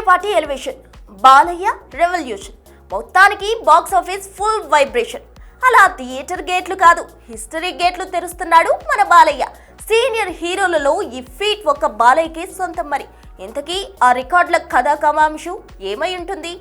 Boyapati elevation, Balayya revolution, మొత్తానికి box office full vibration. అలా theatre గేట్లు కాదు, హిస్టరీ గేట్లు తెరుస్తున్నాడు మన బాలయ్య. సీనియర్ హీరోలలో ఈ ఫీట్ ఒక్క బాలయ్యకి సొంతం. మరి ఇంతకీ ఆ రికార్డుల కథా కమాంశం ఏమై ఉంటుంది?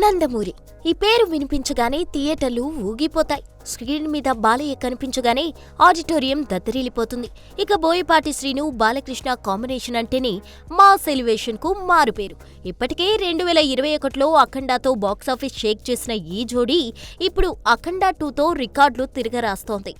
నందమూరి ఈ పేరు వినిపించగానే థియేటర్లు ఊగిపోతాయి. స్క్రీన్ మీద బాలయ్య కనిపించగానే ఆడిటోరియం దద్దరిల్లిపోతుంది. ఇక బోయపాటి శ్రీను బాలకృష్ణ కాంబినేషన్ అంటేనే మాస్ ఎలివేషన్ కు మారుపేరు. ఇప్పటికే 2021లో అఖండాతో బాక్సాఫీస్ షేక్ చేసిన ఈ జోడీ ఇప్పుడు అఖండ 2తో రికార్డులు తిరగరాస్తోంది.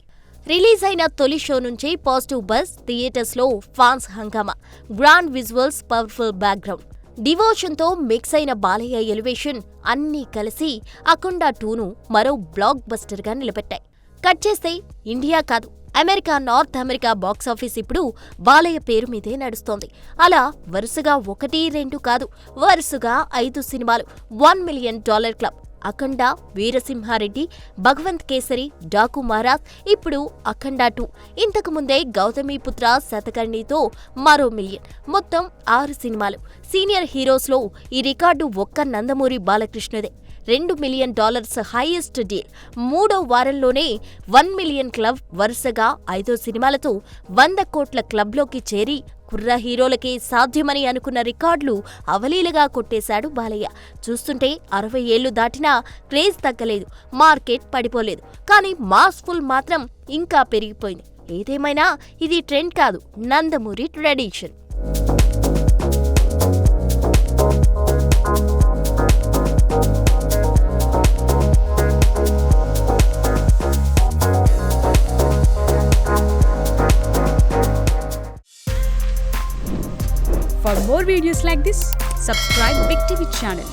రిలీజ్ అయిన తొలి షో నుంచే పాజిటివ్ బజ్, థియేటర్స్లో ఫాన్స్ హంగామా, గ్రాండ్ విజువల్స్, పవర్ఫుల్ బ్యాక్గ్రౌండ్, డివోషన్తో మిక్స్ అయిన బాలయ్య ఎలివేషన్ అన్నీ కలిసి అఖండ 2ను మరో బ్లాక్ బస్టర్గా నిలబెట్టాయి. కట్ చేస్తే ఇండియా కాదు, అమెరికా, నార్త్ అమెరికా బాక్సాఫీస్ ఇప్పుడు బాలయ్య పేరు మీదే నడుస్తోంది. అలా వరుసగా 1, 2 కాదు, వరుసగా 5 సినిమాలు $1 మిలియన్ క్లబ్. అఖండ, వీరసింహారెడ్డి, భగవంత్ కేసరి, డాకు మహారాజ్, ఇప్పుడు అఖండ 2. ఇంతకు ముందే గౌతమిపుత్ర శతకర్ణితో మరో మిలియన్. మొత్తం 6 సినిమాలు. సీనియర్ హీరోస్లో ఈ రికార్డు ఒక్క నందమూరి బాలకృష్ణదే. $2 million highest deal. 3వ వారంలోనే $1 మిలియన్ క్లబ్. వరుసగా 5 సినిమాలతో 100 కోట్ల క్లబ్లోకి చేరి కుర్ర హీరోలకే సాధ్యమని అనుకున్న రికార్డులు అవలీలగా కొట్టేశాడు బాలయ్య. చూస్తుంటే 60 ఏళ్లు దాటినా క్రేజ్ తగ్గలేదు, మార్కెట్ పడిపోలేదు. కానీ మాస్ ఫుల్ మాత్రం ఇంకా పెరిగిపోయింది. ఏదేమైనా ఇది ట్రెండ్ కాదు, Nandamuri tradition. For more videos like this, subscribe Big TV channel.